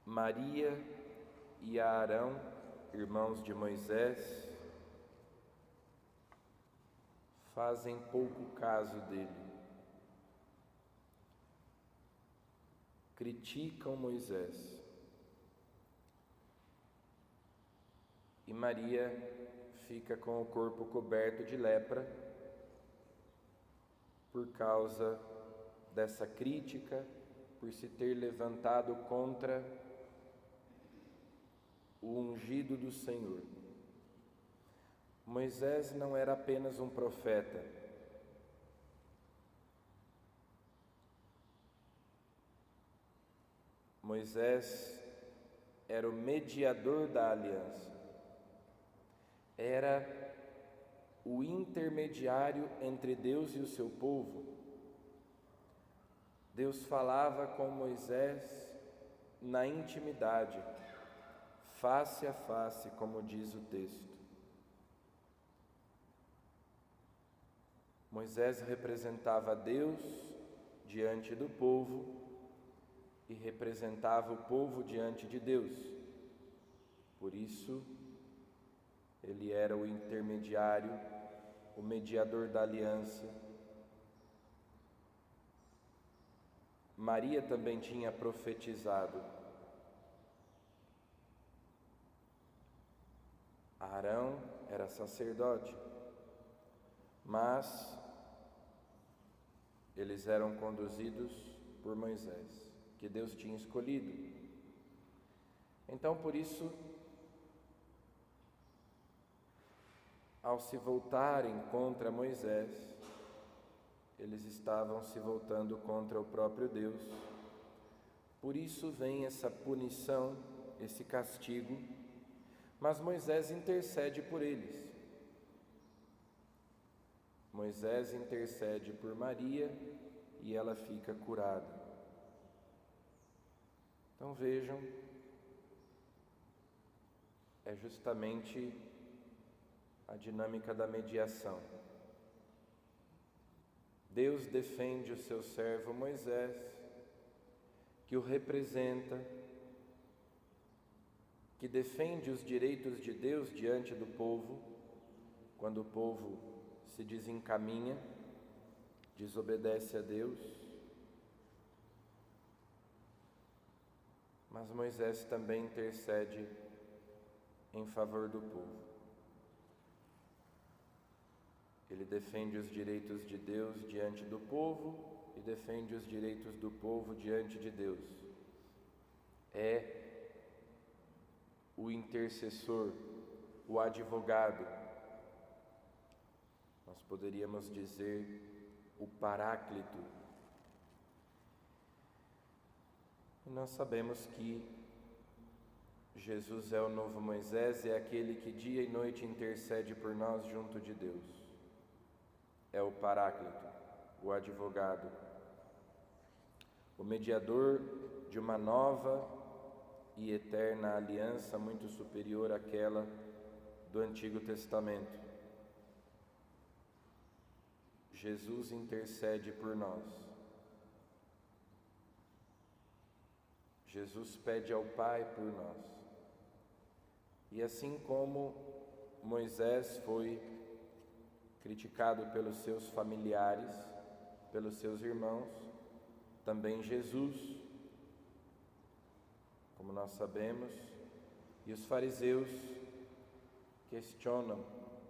Maria e Arão, irmãos de Moisés, fazem pouco caso dele. Criticam Moisés. E Maria fica com o corpo coberto de lepra por causa dessa crítica, por se ter levantado contra o ungido do Senhor. Moisés não era apenas um profeta. Moisés era o mediador da aliança. Era o intermediário entre Deus e o seu povo. Deus falava com Moisés na intimidade, face a face, como diz o texto. Moisés representava Deus diante do povo e representava o povo diante de Deus. Por isso, ele era o intermediário, o mediador da aliança. Maria também tinha profetizado. Arão era sacerdote, mas eles eram conduzidos por Moisés, que Deus tinha escolhido. Então, por isso, ao se voltarem contra Moisés, eles estavam se voltando contra o próprio Deus. Por isso vem essa punição, esse castigo, mas Moisés intercede por eles. Moisés intercede por Maria e ela fica curada. Então vejam, é justamente a dinâmica da mediação. Deus defende o seu servo Moisés, que o representa, que defende os direitos de Deus diante do povo, quando o povo se desencaminha, desobedece a Deus. Mas Moisés também intercede em favor do povo. Ele defende os direitos de Deus diante do povo e defende os direitos do povo diante de Deus. É o intercessor, o advogado. Nós poderíamos dizer o Paráclito. E nós sabemos que Jesus é o novo Moisés, é aquele que dia e noite intercede por nós junto de Deus. É o Paráclito, o advogado, o mediador de uma nova e eterna aliança muito superior àquela do Antigo Testamento. Jesus intercede por nós. Jesus pede ao Pai por nós. E assim como Moisés foi criticado pelos seus familiares, pelos seus irmãos, também Jesus, como nós sabemos, e os fariseus questionam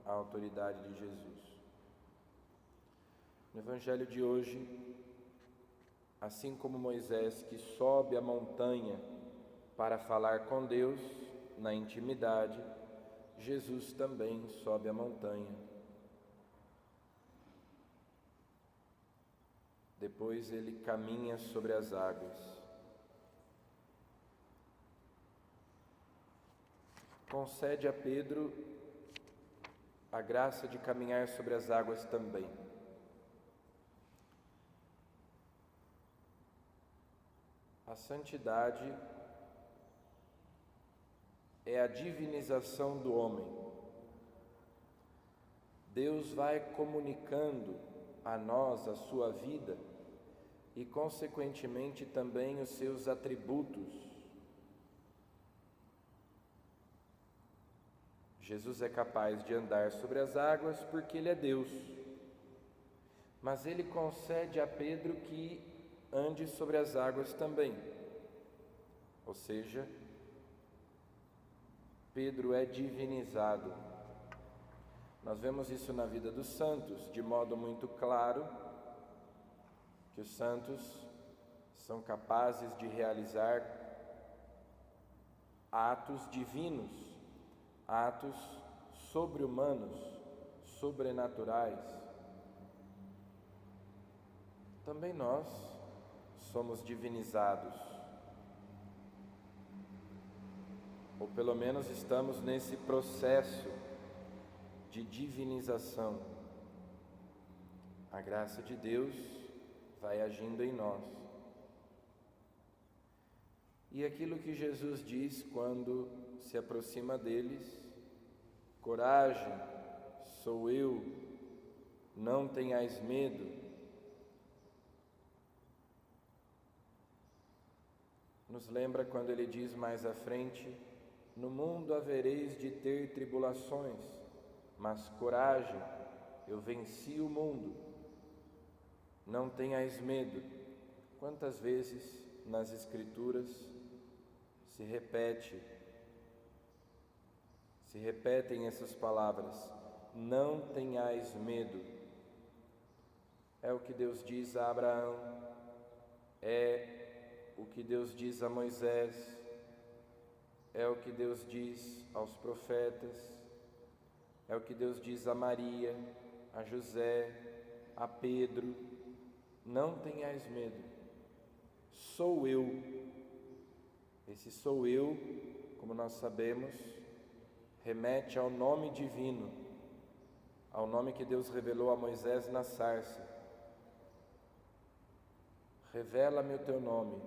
a autoridade de Jesus. No Evangelho de hoje, assim como Moisés que sobe a montanha para falar com Deus na intimidade, Jesus também sobe a montanha. Depois ele caminha sobre as águas. Concede a Pedro a graça de caminhar sobre as águas também. A santidade é a divinização do homem. Deus vai comunicando a nós a sua vida e, consequentemente, também os seus atributos, Jesus é capaz de andar sobre as águas porque Ele é Deus, mas Ele concede a Pedro que ande sobre as águas também. Ou seja, Pedro é divinizado. Nós vemos isso na vida dos santos, de modo muito claro, que os santos são capazes de realizar atos divinos, atos sobre-humanos, sobrenaturais. Também nós somos divinizados, ou pelo menos estamos nesse processo de divinização. A graça de Deus vai agindo em nós. E aquilo que Jesus diz quando se aproxima deles: coragem, sou eu, não tenhais medo. Nos lembra quando ele diz mais à frente: no mundo havereis de ter tribulações, mas coragem, eu venci o mundo. Não tenhais medo. Quantas vezes nas Escrituras se repetem essas palavras: não tenhais medo. É o que Deus diz a Abraão, é o que Deus diz a Moisés, é o que Deus diz aos profetas, é o que Deus diz a Maria, a José, a Pedro: não tenhais medo, sou eu. Esse sou eu, como nós sabemos, remete ao nome divino, ao nome que Deus revelou a Moisés na sarça. Revela-me o teu nome,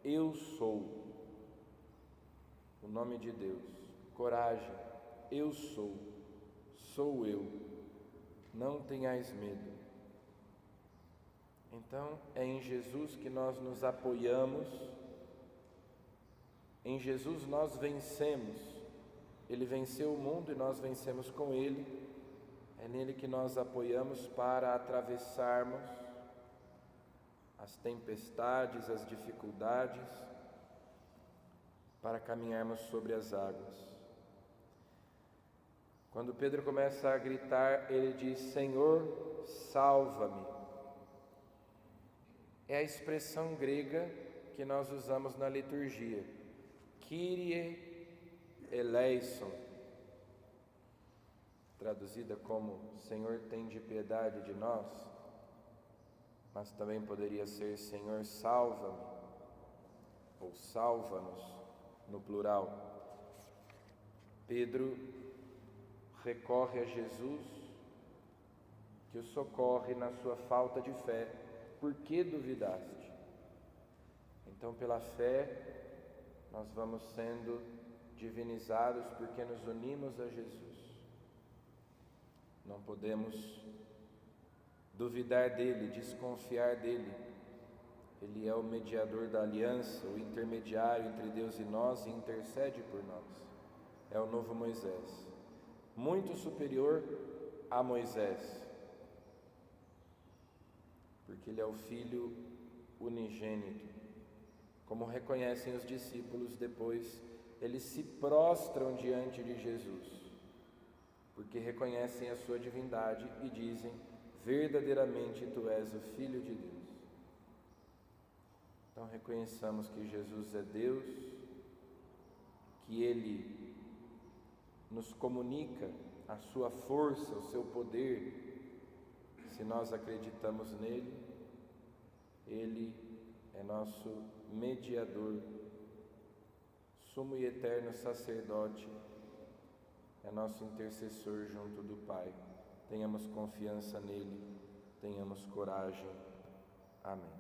eu sou, o nome de Deus. Coragem, eu sou eu, não tenhais medo. Então é em Jesus que nós nos apoiamos, em Jesus nós vencemos. Ele venceu o mundo e nós vencemos com Ele. É nele que nós apoiamos para atravessarmos as tempestades, as dificuldades, para caminharmos sobre as águas. Quando Pedro começa a gritar, ele diz: Senhor, salva-me. É a expressão grega que nós usamos na liturgia, Kyrie eleison, traduzida como Senhor, tende piedade de nós, mas também poderia ser Senhor, salva-me, ou salva-nos, no plural. Pedro recorre a Jesus, que o socorre na sua falta de fé. Por que duvidaste? Então, pela fé, nós vamos sendo divinizados porque nos unimos a Jesus. Não podemos duvidar dele, desconfiar dele. Ele é o mediador da aliança, o intermediário entre Deus e nós, e intercede por nós. É o novo Moisés, muito superior a Moisés, porque ele é o Filho unigênito. Como reconhecem os discípulos depois, eles se prostram diante de Jesus, porque reconhecem a sua divindade e dizem: verdadeiramente tu és o Filho de Deus. Então reconheçamos que Jesus é Deus, que Ele nos comunica a sua força, o seu poder. Se nós acreditamos nele, Ele é nosso mediador, sumo e eterno sacerdote, é nosso intercessor junto do Pai. Tenhamos confiança nele, tenhamos coragem. Amém.